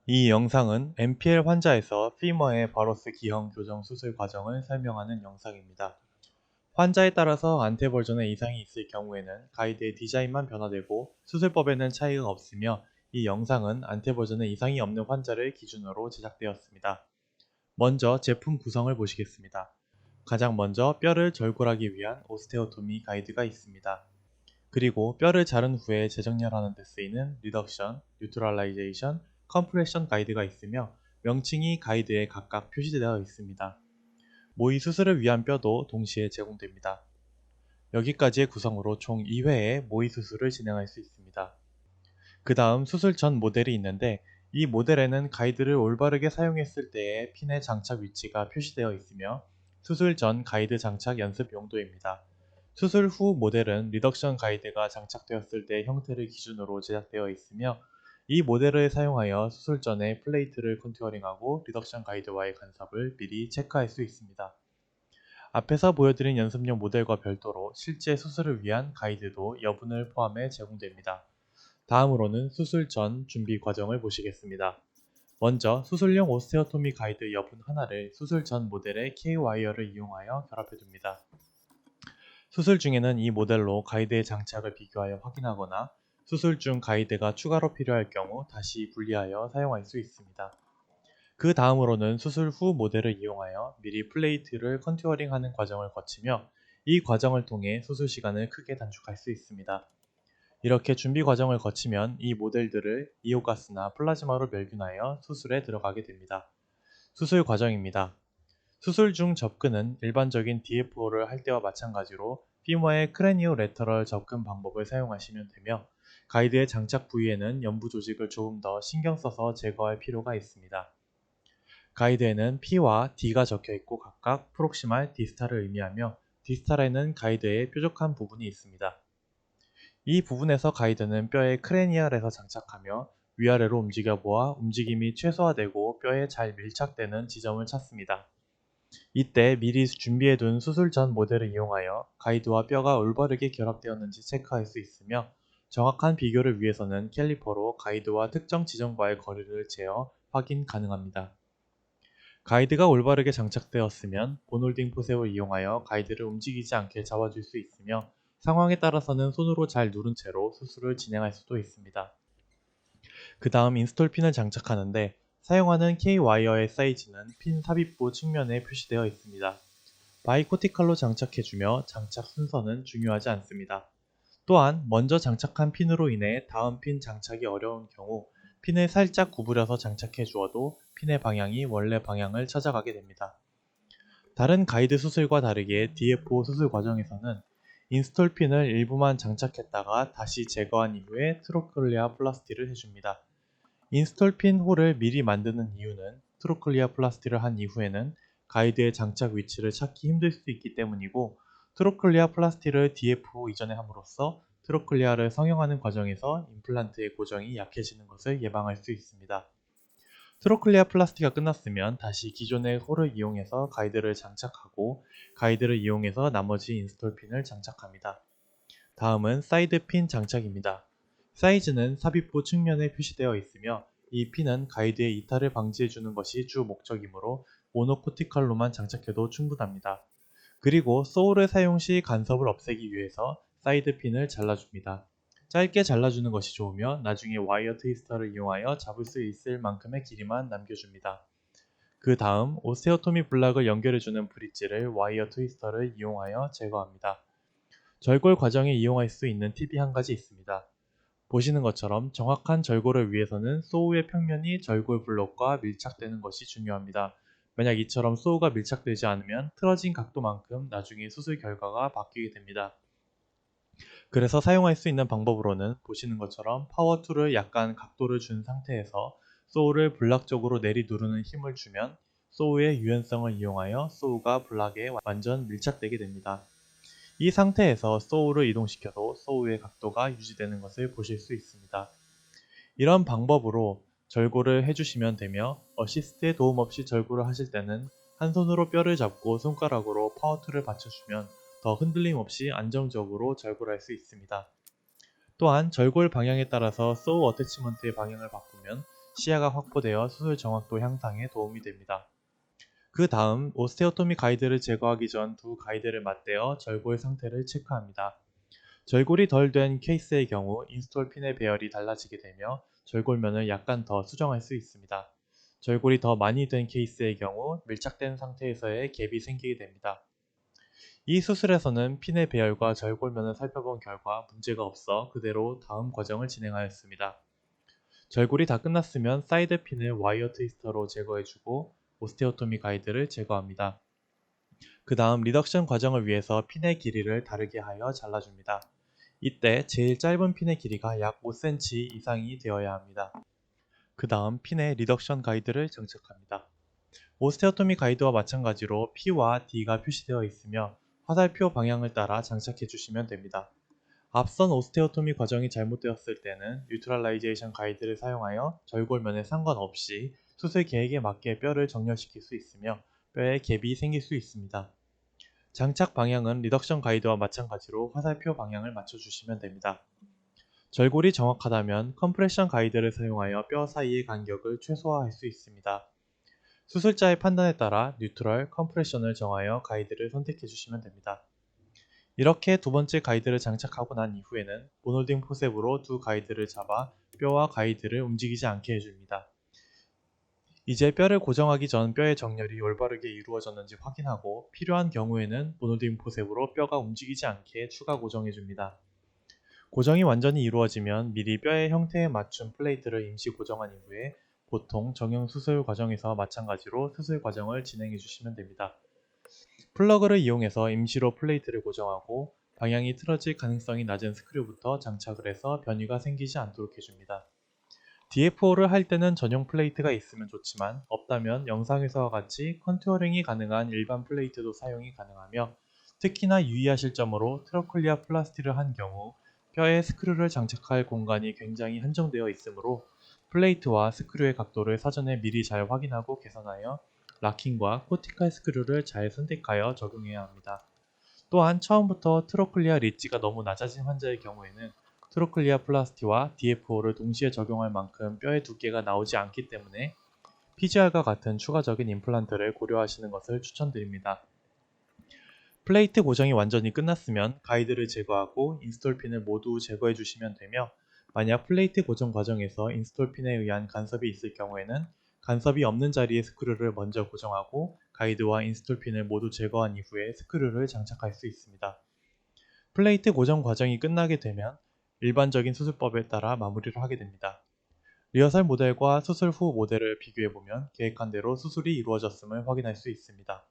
이 영상은 MPL 환자에서 피머의 바로스 기형 교정 수술 과정을 설명하는 영상입니다. 환자에 따라서 안테버전에 이상이 있을 경우에는 가이드의 디자인만 변화되고 수술법에는 차이가 없으며 이 영상은 안테버전에 이상이 없는 환자를 기준으로 제작되었습니다. 먼저 제품 구성을 보시겠습니다. 가장 먼저 뼈를 절골하기 위한 오스테오토미 가이드가 있습니다. 그리고 뼈를 자른 후에 재정렬하는 데 쓰이는 리덕션, 뉴트럴라이제이션, 컴프레션 가이드가 있으며 명칭이 가이드에 각각 표시되어 있습니다. 모의 수술을 위한 뼈도 동시에 제공됩니다. 여기까지의 구성으로 총 2회의 모의 수술을 진행할 수 있습니다. 그 다음 수술 전 모델이 있는데 이 모델에는 가이드를 올바르게 사용했을 때의 핀의 장착 위치가 표시되어 있으며 수술 전 가이드 장착 연습 용도입니다. 수술 후 모델은 리덕션 가이드가 장착되었을 때의 형태를 기준으로 제작되어 있으며 이 모델을 사용하여 수술 전에 플레이트를 컨투어링하고 리덕션 가이드와의 간섭을 미리 체크할 수 있습니다. 앞에서 보여드린 연습용 모델과 별도로 실제 수술을 위한 가이드도 여분을 포함해 제공됩니다. 다음으로는 수술 전 준비 과정을 보시겠습니다. 먼저 수술용 오스테오토미 가이드 여분 하나를 수술 전 모델의 K-와이어를 이용하여 결합해둡니다. 수술 중에는 이 모델로 가이드의 장착을 비교하여 확인하거나 수술 중 가이드가 추가로 필요할 경우 다시 분리하여 사용할 수 있습니다. 그 다음으로는 수술 후 모델을 이용하여 미리 플레이트를 컨투어링하는 과정을 거치며 이 과정을 통해 수술 시간을 크게 단축할 수 있습니다. 이렇게 준비 과정을 거치면 이 모델들을 이오가스나 플라즈마로 멸균하여 수술에 들어가게 됩니다. 수술 과정입니다. 수술 중 접근은 일반적인 DFO를 할 때와 마찬가지로 피머의 크레니오 레터럴 접근 방법을 사용하시면 되며 가이드의 장착 부위에는 연부 조직을 조금 더 신경 써서 제거할 필요가 있습니다. 가이드에는 P와 D가 적혀있고 각각 프록시말, 디스탈을 의미하며 디스탈에는 가이드의 뾰족한 부분이 있습니다. 이 부분에서 가이드는 뼈의 크레니얼에서 장착하며 위아래로 움직여 보아 움직임이 최소화되고 뼈에 잘 밀착되는 지점을 찾습니다. 이때 미리 준비해둔 수술 전 모델을 이용하여 가이드와 뼈가 올바르게 결합되었는지 체크할 수 있으며 정확한 비교를 위해서는 캘리퍼로 가이드와 특정 지점과의 거리를 재어 확인 가능합니다. 가이드가 올바르게 장착되었으면 본홀딩 포셉을 이용하여 가이드를 움직이지 않게 잡아줄 수 있으며 상황에 따라서는 손으로 잘 누른 채로 수술을 진행할 수도 있습니다. 그 다음 인스톨 핀을 장착하는데 사용하는 K-와이어의 사이즈는 핀 삽입부 측면에 표시되어 있습니다. 바이코티컬로 장착해주며 장착 순서는 중요하지 않습니다. 또한 먼저 장착한 핀으로 인해 다음 핀 장착이 어려운 경우 핀을 살짝 구부려서 장착해 주어도 핀의 방향이 원래 방향을 찾아가게 됩니다. 다른 가이드 수술과 다르게 DFO 수술 과정에서는 인스톨 핀을 일부만 장착했다가 다시 제거한 이후에 트로클리아 플라스티를 해줍니다. 인스톨 핀 홀을 미리 만드는 이유는 트로클리아 플라스티를 한 이후에는 가이드의 장착 위치를 찾기 힘들 수 있기 때문이고 트로클리아 플라스티를 DFO 이전에 함으로써 트로클리아를 성형하는 과정에서 임플란트의 고정이 약해지는 것을 예방할 수 있습니다. 트로클리아 플라스티가 끝났으면 다시 기존의 홀을 이용해서 가이드를 장착하고 가이드를 이용해서 나머지 인스톨 핀을 장착합니다. 다음은 사이드 핀 장착입니다. 사이즈는 삽입부 측면에 표시되어 있으며 이 핀은 가이드의 이탈을 방지해주는 것이 주 목적이므로 모노코티컬로만 장착해도 충분합니다. 그리고 소울을 사용 시 간섭을 없애기 위해서 사이드 핀을 잘라줍니다. 짧게 잘라주는 것이 좋으며 나중에 와이어 트위스터를 이용하여 잡을 수 있을 만큼의 길이만 남겨줍니다. 그 다음 오스테오토미 블락을 연결해주는 브릿지를 와이어 트위스터를 이용하여 제거합니다. 절골 과정에 이용할 수 있는 팁이 한 가지 있습니다. 보시는 것처럼 정확한 절골을 위해서는 소우의 평면이 절골 블록과 밀착되는 것이 중요합니다. 만약 이처럼 소우가 밀착되지 않으면 틀어진 각도만큼 나중에 수술 결과가 바뀌게 됩니다. 그래서 사용할 수 있는 방법으로는 보시는 것처럼 파워 툴을 약간 각도를 준 상태에서 소우를 블락 쪽으로 내리 누르는 힘을 주면 소우의 유연성을 이용하여 소우가 블락에 완전 밀착되게 됩니다. 이 상태에서 소우를 이동시켜도 소우의 각도가 유지되는 것을 보실 수 있습니다. 이런 방법으로 절골을 해주시면 되며 어시스트의 도움 없이 절골을 하실 때는 한 손으로 뼈를 잡고 손가락으로 파워툴을 받쳐주면 더 흔들림 없이 안정적으로 절골할 수 있습니다. 또한 절골 방향에 따라서 소우 어태치먼트의 방향을 바꾸면 시야가 확보되어 수술 정확도 향상에 도움이 됩니다. 그 다음 오스테오토미 가이드를 제거하기 전 두 가이드를 맞대어 절골 상태를 체크합니다. 절골이 덜 된 케이스의 경우 인스톨 핀의 배열이 달라지게 되며 절골면을 약간 더 수정할 수 있습니다. 절골이 더 많이 된 케이스의 경우 밀착된 상태에서의 갭이 생기게 됩니다. 이 수술에서는 핀의 배열과 절골면을 살펴본 결과 문제가 없어 그대로 다음 과정을 진행하였습니다. 절골이 다 끝났으면 사이드 핀을 와이어 트위스터로 제거해주고 오스테오토미 가이드를 제거합니다. 그 다음 리덕션 과정을 위해서 핀의 길이를 다르게 하여 잘라줍니다. 이때 제일 짧은 핀의 길이가 약 5cm 이상이 되어야 합니다. 그 다음 핀의 리덕션 가이드를 장착합니다. 오스테오토미 가이드와 마찬가지로 P와 D가 표시되어 있으며 화살표 방향을 따라 장착해 주시면 됩니다. 앞선 오스테오토미 과정이 잘못되었을 때는 뉴트럴라이제이션 가이드를 사용하여 절골면에 상관없이 수술 계획에 맞게 뼈를 정렬시킬 수 있으며 뼈에 갭이 생길 수 있습니다. 장착 방향은 리덕션 가이드와 마찬가지로 화살표 방향을 맞춰주시면 됩니다. 절골이 정확하다면 컴프레션 가이드를 사용하여 뼈 사이의 간격을 최소화할 수 있습니다. 수술자의 판단에 따라 뉴트럴, 컴프레션을 정하여 가이드를 선택해 주시면 됩니다. 이렇게 두 번째 가이드를 장착하고 난 이후에는 본홀딩 포셉으로 두 가이드를 잡아 뼈와 가이드를 움직이지 않게 해줍니다. 이제 뼈를 고정하기 전 뼈의 정렬이 올바르게 이루어졌는지 확인하고 필요한 경우에는 본홀딩 포셉으로 뼈가 움직이지 않게 추가 고정해줍니다. 고정이 완전히 이루어지면 미리 뼈의 형태에 맞춘 플레이트를 임시 고정한 이후에 보통 정형 수술 과정에서 마찬가지로 수술 과정을 진행해 주시면 됩니다. 플러그를 이용해서 임시로 플레이트를 고정하고 방향이 틀어질 가능성이 낮은 스크류부터 장착을 해서 변이가 생기지 않도록 해줍니다. DFO를 할 때는 전용 플레이트가 있으면 좋지만 없다면 영상에서와 같이 컨투어링이 가능한 일반 플레이트도 사용이 가능하며 특히나 유의하실 점으로 트러클리아 플라스티를 한 경우 뼈에 스크류를 장착할 공간이 굉장히 한정되어 있으므로 플레이트와 스크류의 각도를 사전에 미리 잘 확인하고 개선하여 락킹과 코티칼 스크류를 잘 선택하여 적용해야 합니다. 또한 처음부터 트러클리아 리지가 너무 낮아진 환자의 경우에는 트로클리아 플라스티와 DFO를 동시에 적용할 만큼 뼈의 두께가 나오지 않기 때문에 PGR과 같은 추가적인 임플란트를 고려하시는 것을 추천드립니다. 플레이트 고정이 완전히 끝났으면 가이드를 제거하고 인스톨핀을 모두 제거해 주시면 되며 만약 플레이트 고정 과정에서 인스톨핀에 의한 간섭이 있을 경우에는 간섭이 없는 자리에 스크류를 먼저 고정하고 가이드와 인스톨핀을 모두 제거한 이후에 스크류를 장착할 수 있습니다. 플레이트 고정 과정이 끝나게 되면 일반적인 수술법에 따라 마무리를 하게 됩니다. 리허설 모델과 수술 후 모델을 비교해보면 계획한 대로 수술이 이루어졌음을 확인할 수 있습니다.